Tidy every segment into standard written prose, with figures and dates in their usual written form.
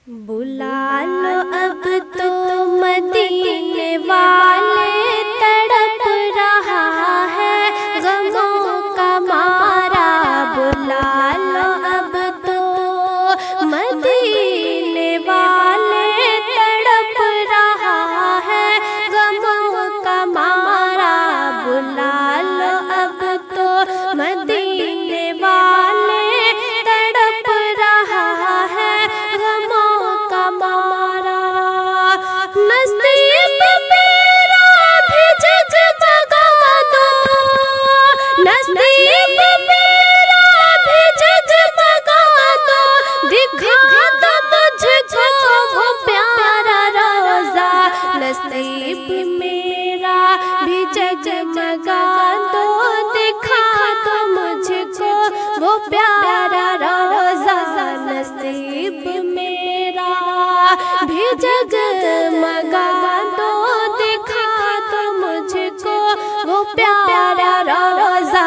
بلا لو اب تو مدینے والے، تڑپ رہا ہے غموں کا مارا۔ بلا لو اب تو مدینے والے، تڑپ رہا ہے غموں کا مارا۔ بلا لو اب تو مدینے والے، تڑپ رہا ہے غموں کا مارا۔ نصیب میرا بھی جگمگا دو، نصیب میرا بھی جگمگا دو، دکھا دو مجھ کو وہ پیارا روزہ۔ نصیب میرا بھی جگمگا دو، دکھا دو مجھ کو وہ پیارا روزہ۔ نصیب میرا بھی جگمگا دو، دکھا دو مجھ کو وہ پیارا روزہ۔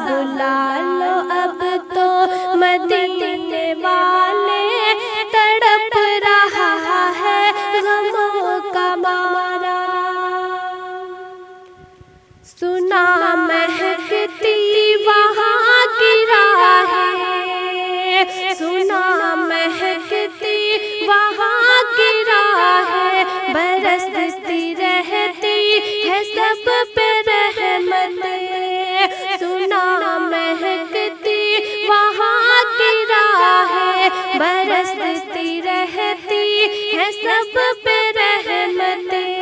بلا لو اب تو مدینے والے، تڑپ رہا ہے غموں کا مارا۔ سنا مہکتی وہاں کی راہیں، سنا مہکتی وہاں کی راہیں، برستی رہتی ہے سب پہ رحمتیں۔ سنا مہکتی وہاں کی راہیں، برستی رہتی ہے سب پہ رحمتیں۔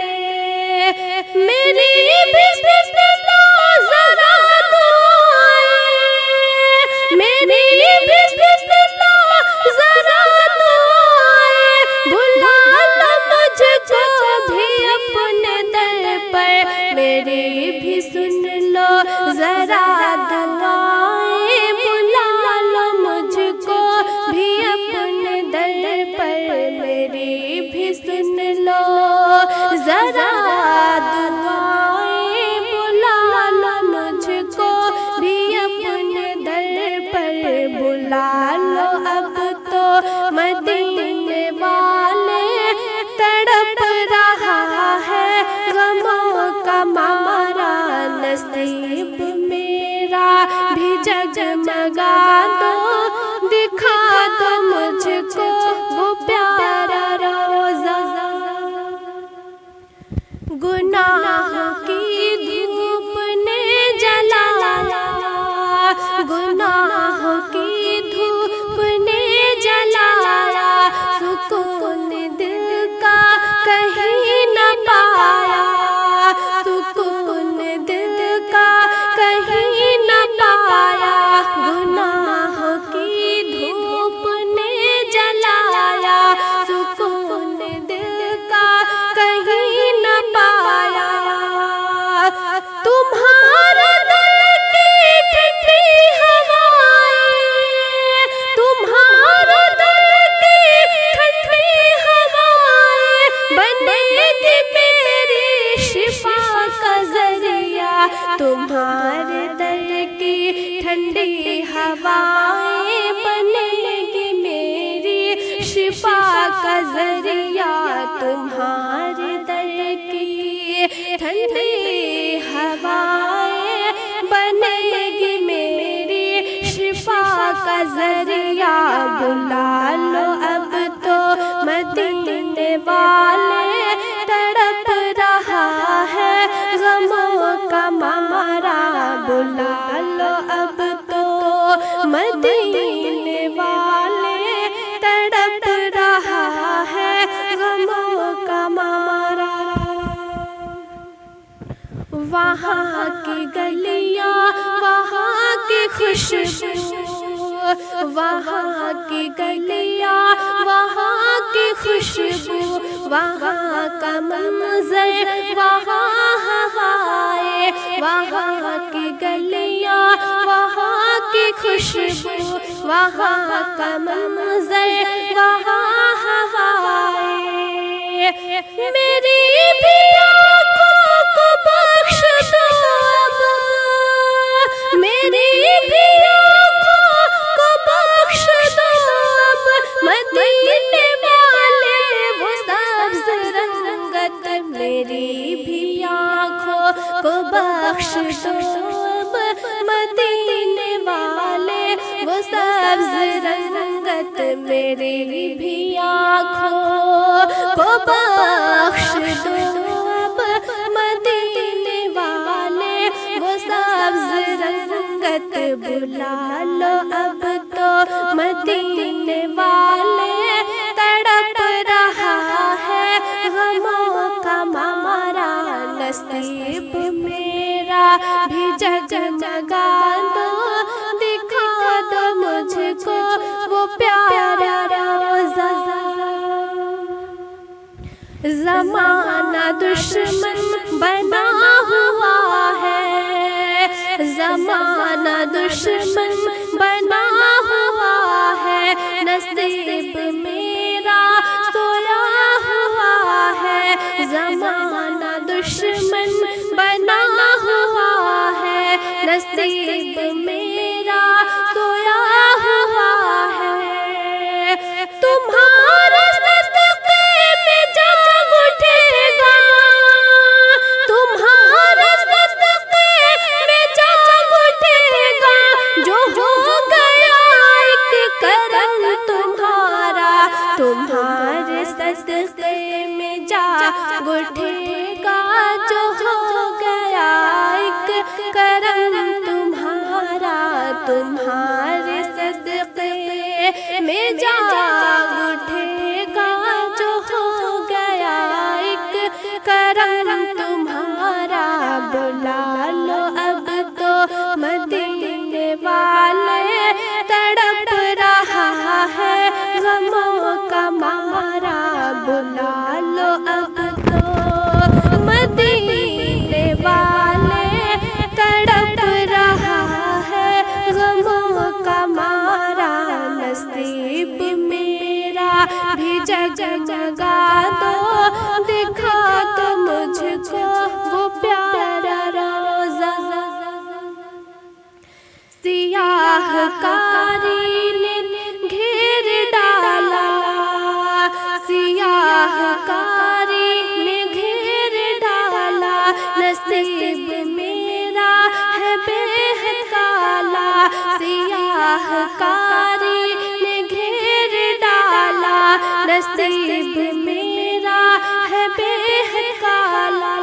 میری بھی سن لو ذرا دعائیں، میری بھی سن لو ذرا دعائیں، بلا لو مجھ کو بھی اپنے در پر۔ میری بھی سن لو ذرا دعائیں، بلا لو مجھ کو بھی اپنے در پر۔ میری بھی سن لو ذرا دعائیں، بلا لو مجھ کو بھی اپنے در پر۔ بلا لو اب تو مدینے والے، تڑپ رہا ہے غموں کا مارا۔ نصیب میرا بھی جگمگا دو، دکھا دو مجھ کو وہ پیارا روزہ۔ گناہوں کی دھوپ نے جلایا، گناہوں کی دھوپ نے جلایا، سکون دل کا کہیں نہ پایا، سکون دل کا کہیں نہ پایا۔ گناہوں کی دھوپ نے جلایا، سکون دل کا کہیں نہ پایا۔ تمہارے دل کی ٹھنڈی ہوائیں، تمہارے دل کی ٹھنڈی ہوائیں، بنے گی میری شفا کا ذریعہ۔ تمہارے دل کی ٹھنڈی ہوائیں، بنے گی میری شفا کا ذریعہ۔ تمہارے دل کی ٹھنڈی ہوائیں، بنے گی میری شفا کا ذریعہ۔ بلا لو اب تو مدینے والے، تڑپ رہا ہے غموں کا مارا۔ بلا لو اب تو مدینے والے، تڑپ رہا ہے غموں کا مارا۔ وہاں کی گلیاں، وہاں کی خوشبو، وہاں کی گلیاں، وہاں کی خوشبو، وہاں کا منظر، وہاں ہوائیں، وہاں کی گلیاں، وہاں کی خوشبو، وہاں کا منظر، وہاں ہوائیں۔ میری بھی آنکھوں کو بخش دو اب، میری بھی آنکھوں کو بخش دو اب، مدینے والے دو مدینے والے وہ سبز رنگت میری بھی آنکھوں کو بخش دو مدینے والے وہ سبز رنگت بلا لو اب تو مدینے والے تڑپ رہا ہے غموں کا مارا نصیب میرا بھی جگمگا دو دکھا دو مجھ کو وہ پیارا روزہ زمانہ دشمن بنا ہوا ہے زمانہ دشمن بنا ہوا ہے نصیب میرا سویا ہوا ہے زمانہ دشمن بنا ہوا ہے نصیب میرا سویا ہوا ہے تمہارے صدقے میں جاگ اٹھے گا تمہارے صدقے میں جاگ اٹھے گا جو ہو گیا ایک کرم تمہارا تمہارے صدقے میں جاگ اٹھے گا جو ہو گیا ایک کرم تمہارا تمہارے صدقے میں جاگ اٹھے گا جو ہو گیا ایک کرم تمہارا بلا لو اب تو مدینے والے تڑپ رہا ہے غموں کا مارا بلا لو اب تو مدینے والے تڑپ رہا ہے غموں کا مارا نصیب میرا بھی جگمگا دو دکھا دو مجھ کو وہ پیارا روزہ سیاہ کاری نے گھیر ڈالا سیاہ کاری نے گھیر ڈالا نصیب میرا ہے بے حد کالا سیاہ کاری نے گھیر ڈالا نصیب میرا ہے بے حد کالا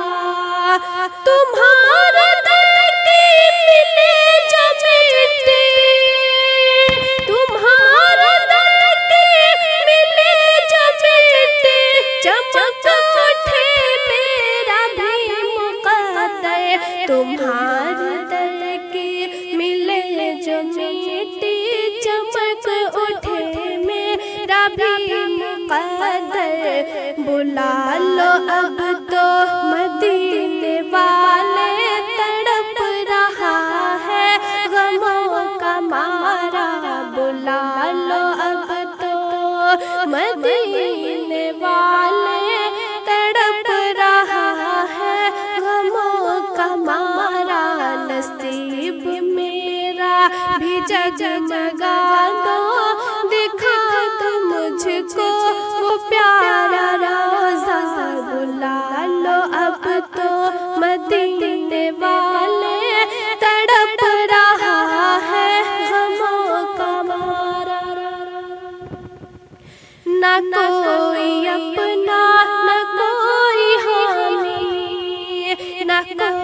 تمہارے در کی ملے جو مٹی تمہارے در کی ملے جو مٹی چمک اٹھے میرا بھی مقدر تمہارے در کی ملے جو مٹی چمک اٹھے میرا بھی مقدر بلا لو اب تو مدینے والے تڑپ رہا ہے غموں کا مارا بلا لو اب تو مدینے والے تڑپ رہا ہے غموں کا مارا نصیب میرا بھی جگمگا دو دکھا دو مجھ کو وہ پیارا روزہ بلا لو اب تو مدینے والے تڑپ رہا ہے غموں کا مارا نہ کوئی اپنا نہ کوئی حامی نہ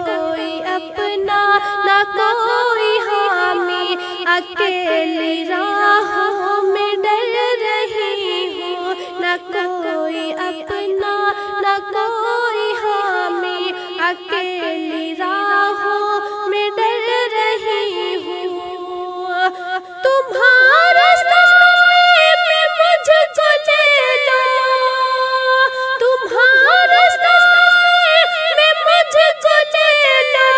کوئی اپنا نہ کوئی حامی اکیلی راہوں میں ڈر رہی ہوں نہ کوئی اپنا نہ کوئی حامی اکیلی راہوں میں ڈر رہی ہوں تمہارے سائے میں مجھ کو لے لو تمہارے سائے میں مجھ کو لے لو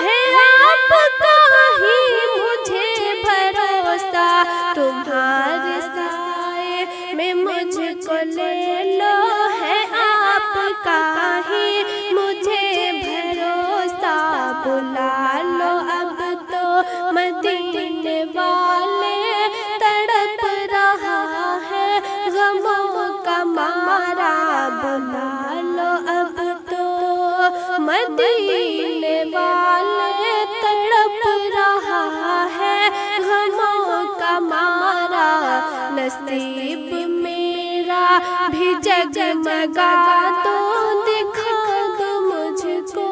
ہے آپ کا ہی مجھے بھروسہ تمہارے سائے میں مجھ کو لے لو ہے آپ کا ہی مجھے بھروسہ بلا لو اب تو مدینے والے تڑپ رہا ہے غموں کا مارا بلا لو اب تو مدینے والے بھی جگمگا دو، دکھا دو مجھ کو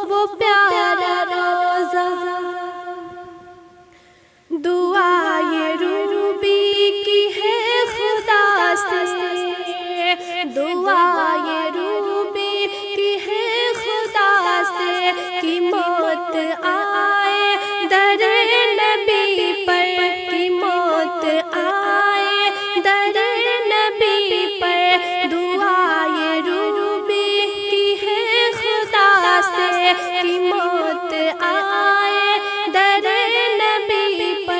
وہ پیارا روزہ۔ دعا یہ روبی کی ہے خدا سے، دعا یہ روبی کی ہے خدا سے کہ موت آئے در نبی پر، کہ موت آئے در نبی پر۔ دعا یہ روبی کی ہے خدا سے کہ موت آئے در نبی پر۔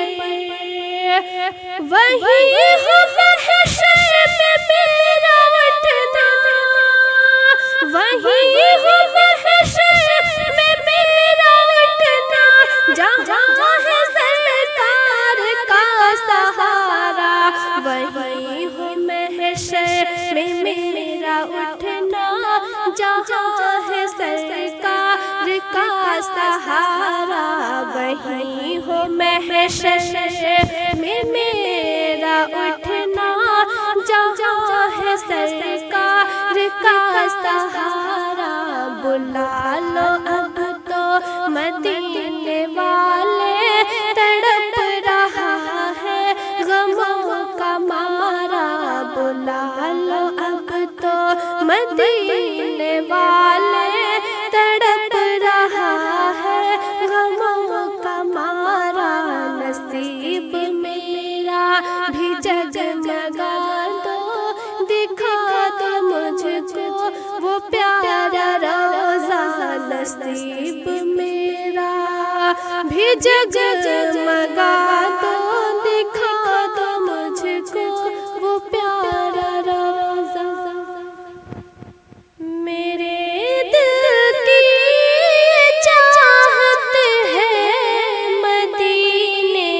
وہی ہو محشر میں میرا اٹھنا، وہی ہو محشر میں میرا اٹھنا، جہاں ہے سرکار کا سہارا۔ وہی ہو محشر میں میرا اٹھنا، جہاں ہے سرکار کا سہارا۔ وہی ہو محشر میں میرا اٹھنا، جہاں ہے سرکار کا سہارا۔ بلا لو اب تو مدینے والے، تڑپ رہا ہے غموں کا مارا۔ بلا لو اب تو مدینے والے، تڑپ رہا ہے غموں کا مارا۔ نصیب میرا بھی جگمگا دو، دکھا دو مجھ کو وہ پیارا روزہ۔ نصیب میرا بھی جگمگا دو، دکھا دو مجھ کو وہ پیارا روزہ۔ میرے دل کی چاہت ہے مدینے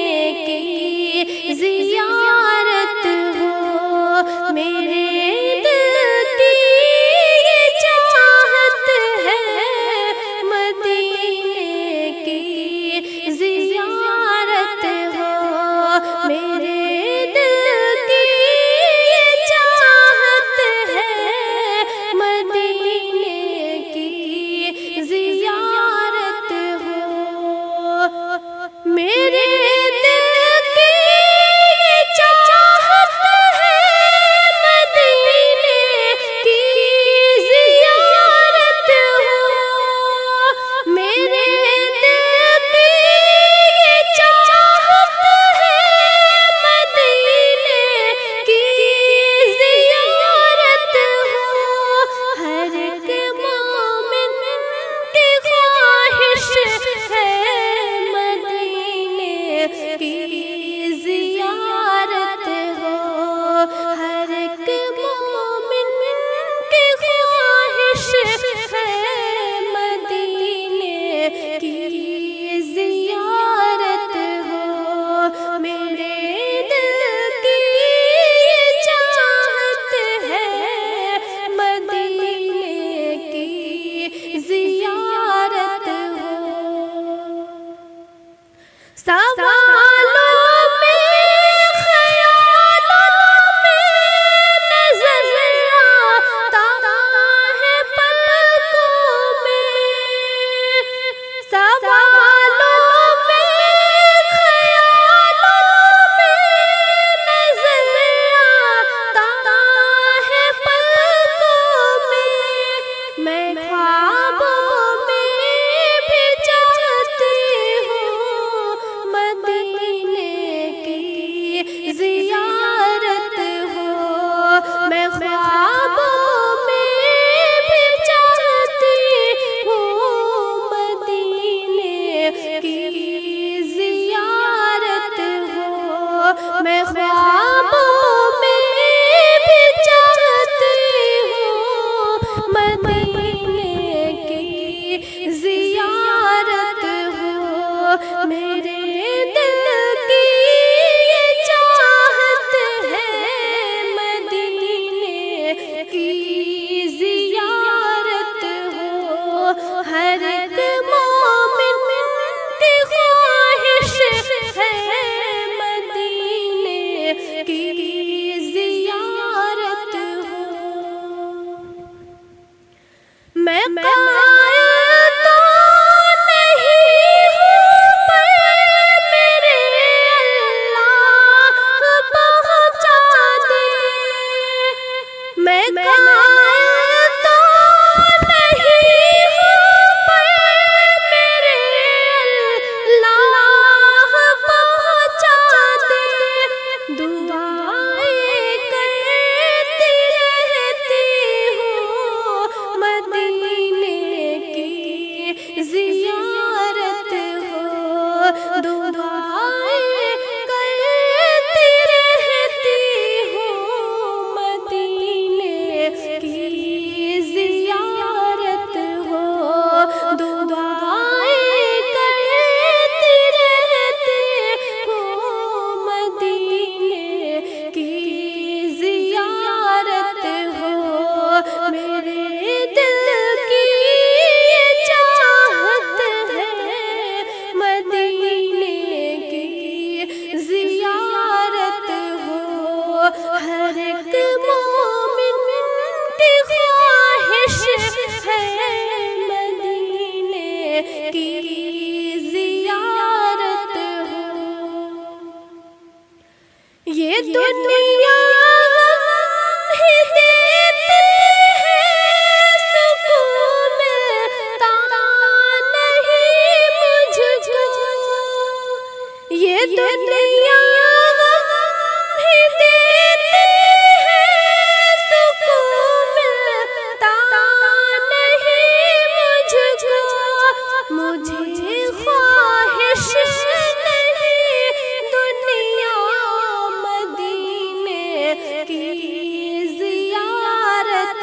کی زیارت ہو، میرے دل کی چاہت ہے مدینے کی زیارت ہو۔ قائل تو نہیں ہوں پر میرے اللہ پہنچا دے، دعائیں کرتی رہتی ہوں مدینے کی زیارت ہو، دعائیں کرتی رہتی ہوں مدینے کی زیارت ہو، دعائیں کرتی رہتی ہوں مدینے کی زیارت ہو، میرے دل کی یہ چاہت ہے مدینے کی زیارت ہو، ہر ایک مومن کی خواہش ہے مدینے کی زیارت ہو، یہ دنیا ہی دیتی ہے سکون ملتا نہیں مجھ کو، یہ دنیا ہی دیتی ہے سکون ملتا نہیں مجھ کو، مجھے خواہش نہیں دنیا مدینے کی زیارت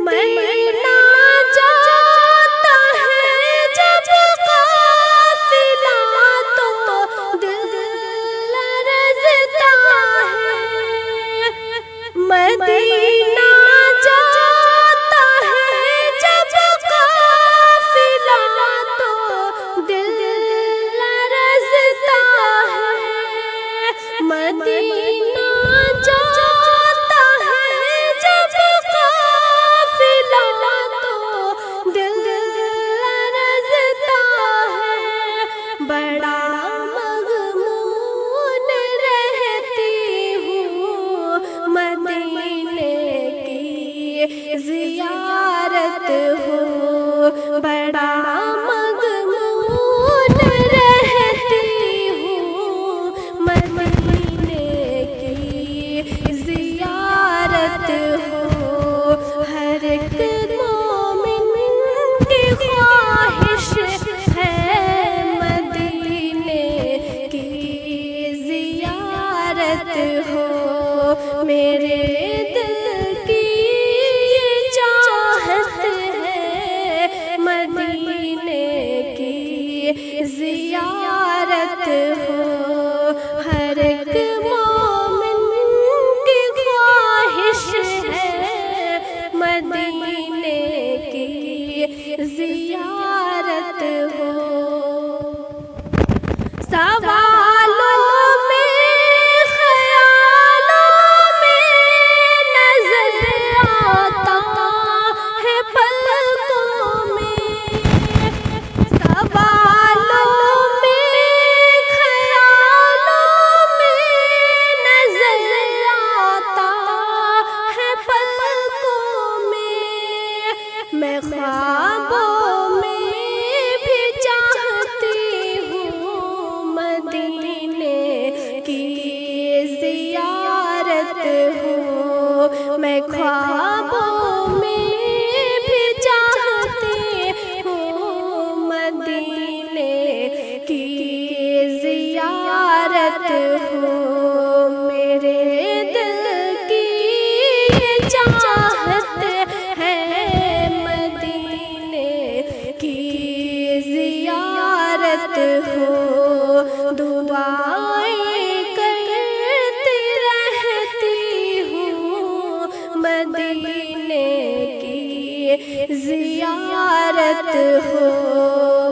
مدینہ جاتا ہے جب قافلہ تو دل لرزتا ہے، مدینہ جاتا ہے جب قافلہ تو دل لرزتا ہے، مدینہ جاتا ہے جب قافلہ تو دل لرزتا ہے، بڑا مغمون رہتی ہوں مدینے کی زیارت ہو، بڑا مغمون رہتی ہوں مدینے کی زیارت ہو، ہر ایک مومن کی خواہش ہے مدینے کی زیارت ہو، میرے دل کی یہ چاہت ہے مدینے کی زیارت ہو، ہر ایک مومن کی خواہش ہے مدینے کی زیارت ہو، سوالوں میں خیالوں میں نظر آتا ہے پلکوں میں، سوالوں میں خیالوں میں نظر آتا ہے پلکوں میں خوابوں میں بھی چاہتی ہوں مدینے کی زیارت ہو، میں خوابوں میں بھی چاہتی ہوں مدینے کی زیارت ہو، میرے دل کی یہ چاہت ہے مدینے کی زیارت ہو، دعائیں کرتی رہتی ہوں مدینے کی زیارت ہو۔